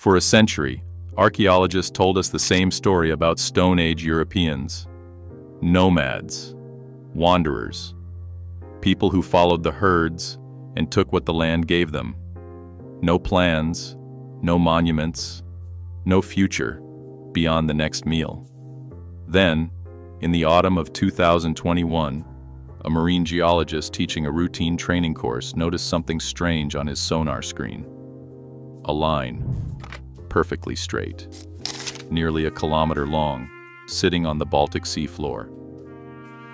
For a century, archaeologists told us the same story about Stone Age Europeans. Nomads, wanderers, people who followed the herds and took what the land gave them. No plans, no monuments, no future beyond the next meal. Then, in the autumn of 2021, a marine geologist teaching a routine training course noticed something strange on his sonar screen. A line, perfectly straight, nearly a kilometer long, sitting on the Baltic Sea floor.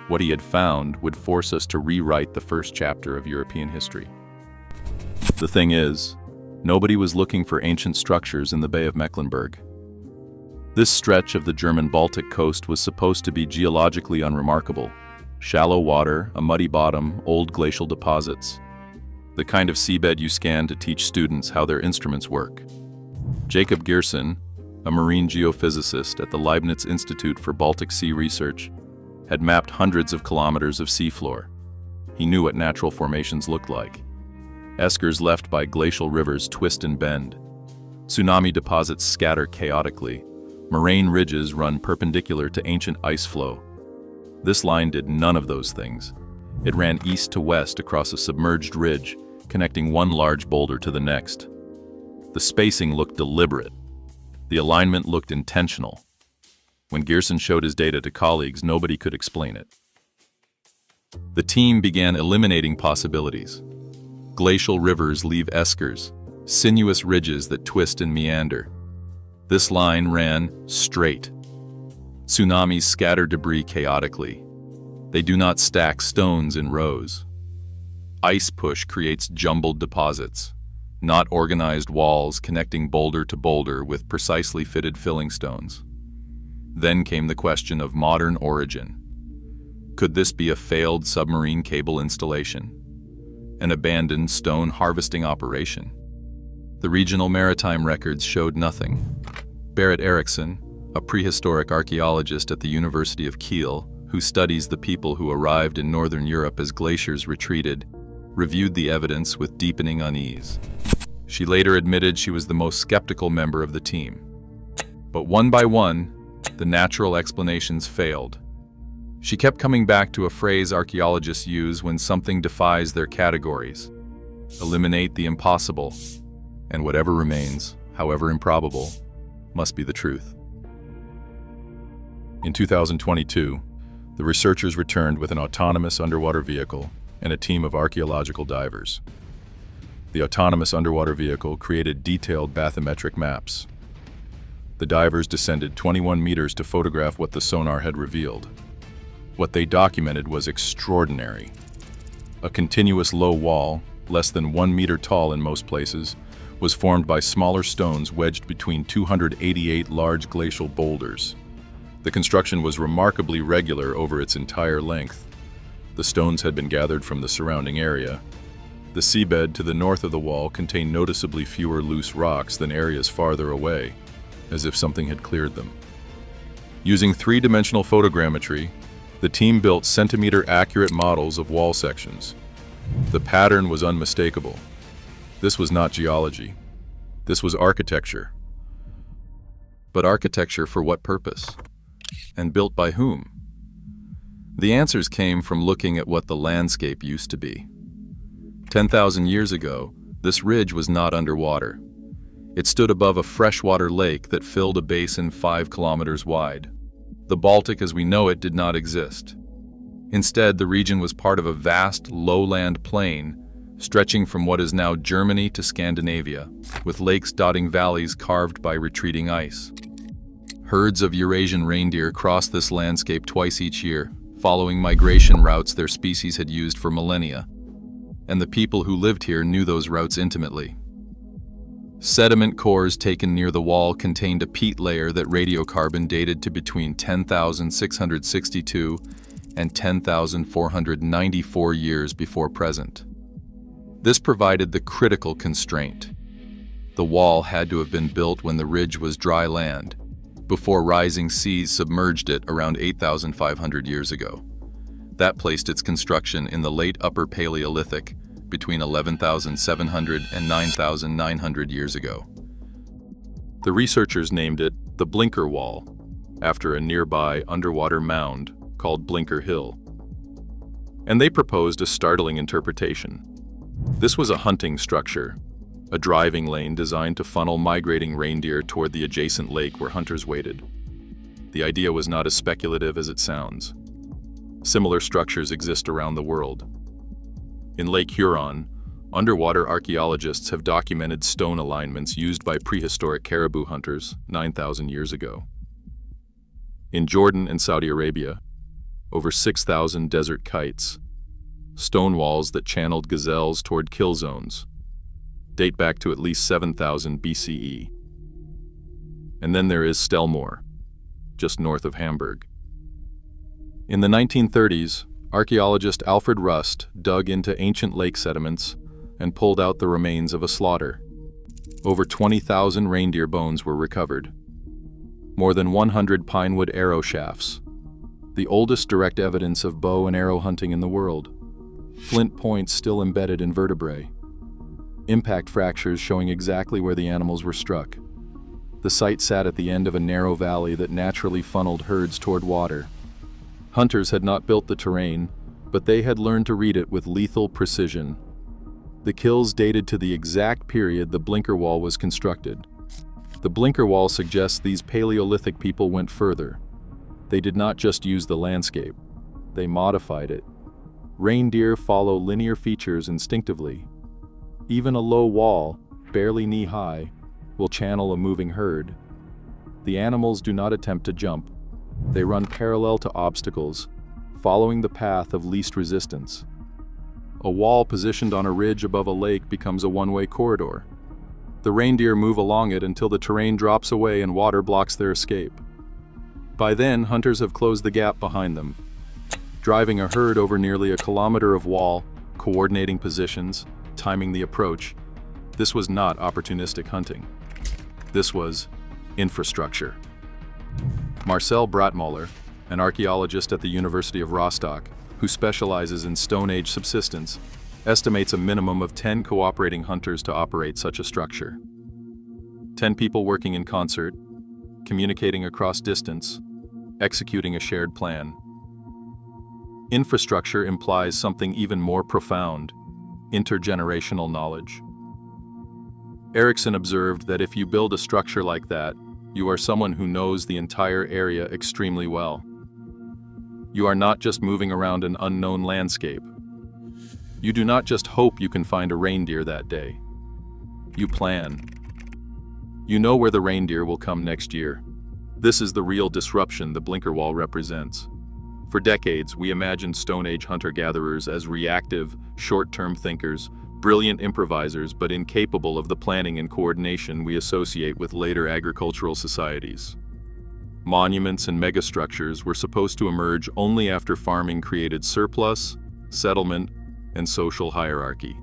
What he had found would force us to rewrite the first chapter of European history. The thing is, nobody was looking for ancient structures in the Bay of Mecklenburg. This stretch of the German Baltic coast was supposed to be geologically unremarkable. Shallow water, a muddy bottom, old glacial deposits. The kind of seabed you scan to teach students how their instruments work. Jacob Geersen, a marine geophysicist at the Leibniz Institute for Baltic Sea Research, had mapped hundreds of kilometers of seafloor. He knew what natural formations looked like. Eskers left by glacial rivers twist and bend. Tsunami deposits scatter chaotically. Moraine ridges run perpendicular to ancient ice flow. This line did none of those things. It ran east to west across a submerged ridge, connecting one large boulder to the next. The spacing looked deliberate. The alignment looked intentional. When Geersen showed his data to colleagues, nobody could explain it. The team began eliminating possibilities. Glacial rivers leave eskers, sinuous ridges that twist and meander. This line ran straight. Tsunamis scatter debris chaotically. They do not stack stones in rows. Ice push creates jumbled deposits, not organized walls connecting boulder to boulder with precisely fitted filling stones. Then came the question of modern origin. Could this be a failed submarine cable installation? An abandoned stone harvesting operation? The regional maritime records showed nothing. Berit Eriksson, a prehistoric archaeologist at the University of Kiel, who studies the people who arrived in northern Europe as glaciers retreated, reviewed the evidence with deepening unease. She later admitted she was the most skeptical member of the team. But one by one, the natural explanations failed. She kept coming back to a phrase archaeologists use when something defies their categories: eliminate the impossible, and whatever remains, however improbable, must be the truth. In 2022, the researchers returned with an autonomous underwater vehicle and a team of archaeological divers. The autonomous underwater vehicle created detailed bathymetric maps. The divers descended 21 meters to photograph what the sonar had revealed. What they documented was extraordinary. A continuous low wall, less than 1 meter tall in most places, was formed by smaller stones wedged between 288 large glacial boulders. The construction was remarkably regular over its entire length. The stones had been gathered from the surrounding area. The seabed to the north of the wall contained noticeably fewer loose rocks than areas farther away, as if something had cleared them. Using three-dimensional photogrammetry, the team built centimeter-accurate models of wall sections. The pattern was unmistakable. This was not geology. This was architecture. But architecture for what purpose? And built by whom? The answers came from looking at what the landscape used to be. 10,000 years ago, this ridge was not underwater. It stood above a freshwater lake that filled a basin 5 kilometers wide. The Baltic as we know it did not exist. Instead, the region was part of a vast lowland plain stretching from what is now Germany to Scandinavia, with lakes dotting valleys carved by retreating ice. Herds of Eurasian reindeer crossed this landscape twice each year, following migration routes their species had used for millennia. And the people who lived here knew those routes intimately. Sediment cores taken near the wall contained a peat layer that radiocarbon dated to between 10,662 and 10,494 years before present. This provided the critical constraint. The wall had to have been built when the ridge was dry land, before rising seas submerged it around 8,500 years ago. That placed its construction in the late Upper The researchers named it the Blinker Wall, after a nearby underwater mound called Blinker Hill. And they proposed a startling interpretation. This was a hunting structure, a driving lane designed to funnel migrating reindeer toward the adjacent lake where hunters waited. The idea was not as speculative as it sounds. Similar structures exist around the world. In Lake Huron, underwater archaeologists have documented stone alignments used by prehistoric caribou hunters 9,000 years ago. In Jordan and Saudi Arabia, over 6,000 desert kites, stone walls that channeled gazelles toward kill zones, date back to at least 7,000 BCE. And then there is Stellmore, just north of Hamburg. In the 1930s, archaeologist Alfred Rust dug into ancient lake sediments and pulled out the remains of a slaughter. Over 20,000 reindeer bones were recovered. More than 100 pinewood arrow shafts, the oldest direct evidence of bow and arrow hunting in the world. Flint points still embedded in vertebrae. Impact fractures showing exactly where the animals were struck. The site sat at the end of a narrow valley that naturally funneled herds toward water. Hunters had not built the terrain, but they had learned to read it with lethal precision. The kills dated to the exact period the Blinker Wall was constructed. The Blinker Wall suggests these Paleolithic people went further. They did not just use the landscape, they modified it. Reindeer follow linear features instinctively. Even a low wall, barely knee-high, will channel a moving herd. The animals do not attempt to jump. They run parallel to obstacles, following the path of least resistance. A wall positioned on a ridge above a lake becomes a one-way corridor. The reindeer move along it until the terrain drops away and water blocks their escape. By then, hunters have closed the gap behind them, driving a herd over nearly a kilometer of wall, coordinating positions, timing the approach. This was not opportunistic hunting. This was infrastructure. Marcel Bratmoller, an archaeologist at the University of Rostock, who specializes in Stone Age subsistence, estimates a minimum of 10 cooperating hunters to operate such a structure. 10 people working in concert, communicating across distance, executing a shared plan. Infrastructure implies something even more profound: intergenerational knowledge. Erickson observed that if you build a structure like that, you are someone who knows the entire area extremely well. You are not just moving around an unknown landscape. You do not just hope you can find a reindeer that day. You plan. You know where the reindeer will come next year. This is the real disruption the Blinker Wall represents. For decades, we imagined Stone Age hunter-gatherers as reactive, short-term thinkers, brilliant improvisers, but incapable of the planning and coordination we associate with later agricultural societies. Monuments and megastructures were supposed to emerge only after farming created surplus, settlement, and social hierarchy.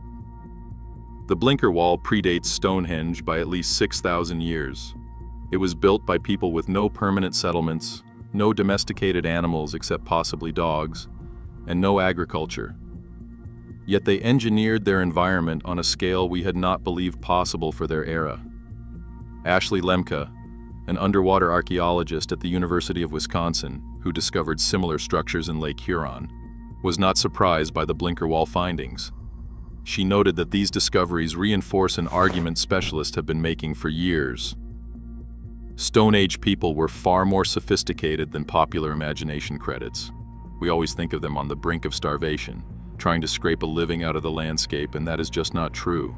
The Blinker Wall predates Stonehenge by at least 6,000 years. It was built by people with no permanent settlements, no domesticated animals except possibly dogs, and no agriculture. Yet they engineered their environment on a scale we had not believed possible for their era. Ashley Lemke, an underwater archaeologist at the University of Wisconsin who discovered similar structures in Lake Huron, was not surprised by the Blinker Wall findings. She noted that these discoveries reinforce an argument specialists have been making for years. Stone Age people were far more sophisticated than popular imagination credits. We always think of them on the brink of starvation, trying to scrape a living out of the landscape, and that is just not true.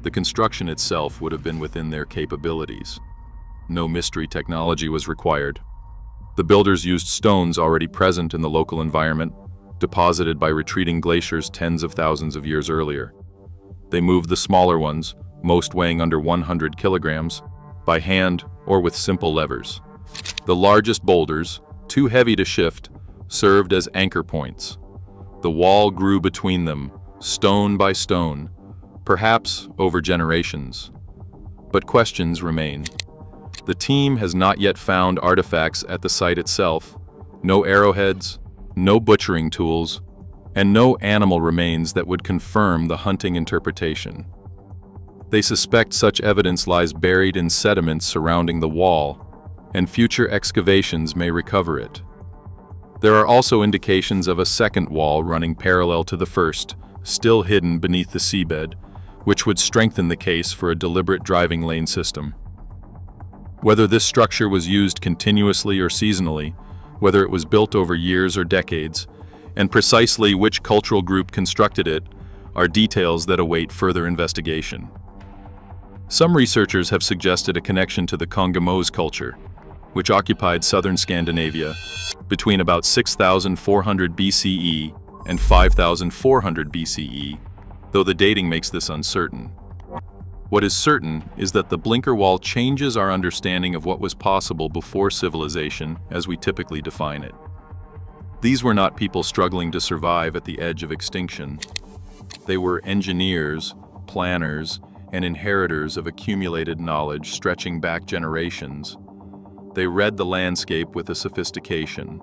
The construction itself would have been within their capabilities. No mystery technology was required. The builders used stones already present in the local environment, deposited by retreating glaciers tens of thousands of years earlier. They moved the smaller ones, most weighing under 100 kilograms, by hand or with simple levers. The largest boulders, too heavy to shift, served as anchor points. The wall grew between them, stone by stone, perhaps over generations. But questions remain. The team has not yet found artifacts at the site itself, no arrowheads, no butchering tools, and no animal remains that would confirm the hunting interpretation. They suspect such evidence lies buried in sediments surrounding the wall, and future excavations may recover it. There are also indications of a second wall running parallel to the first, still hidden beneath the seabed, which would strengthen the case for a deliberate driving lane system. Whether this structure was used continuously or seasonally, whether it was built over years or decades, and precisely which cultural group constructed it, are details that await further investigation. Some researchers have suggested a connection to the Congomose culture, which occupied southern Scandinavia between about 6,400 BCE and 5,400 BCE, though the dating makes this uncertain. What is certain is that the blinker wall changes our understanding of what was possible before civilization as we typically define it. These were not people struggling to survive at the edge of extinction. They were engineers, planners, and inheritors of accumulated knowledge stretching back generations. They read the landscape with a sophistication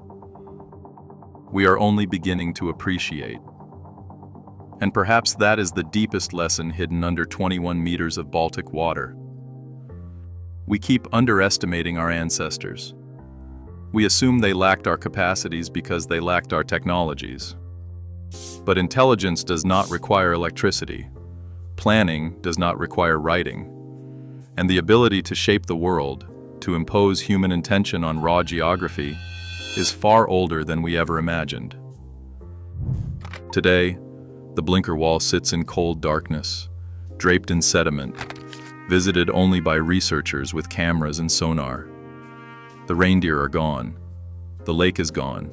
we are only beginning to appreciate. And perhaps that is the deepest lesson hidden under 21 meters of Baltic water. We keep underestimating our ancestors. We assume they lacked our capacities because they lacked our technologies. But intelligence does not require electricity. Planning does not require writing. And the ability to shape the world, to impose human intention on raw geography, is far older than we ever imagined. Today, the blinker wall sits in cold darkness, draped in sediment, visited only by researchers with cameras and sonar. The reindeer are gone. The lake is gone.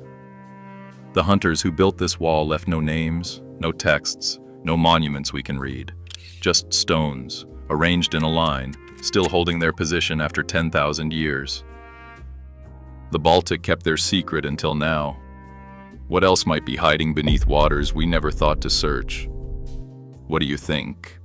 The hunters who built this wall left no names, no texts, no monuments we can read. Just stones, arranged in a line, still holding their position after 10,000 years. The Baltic kept their secret until now. What else might be hiding beneath waters we never thought to search? What do you think?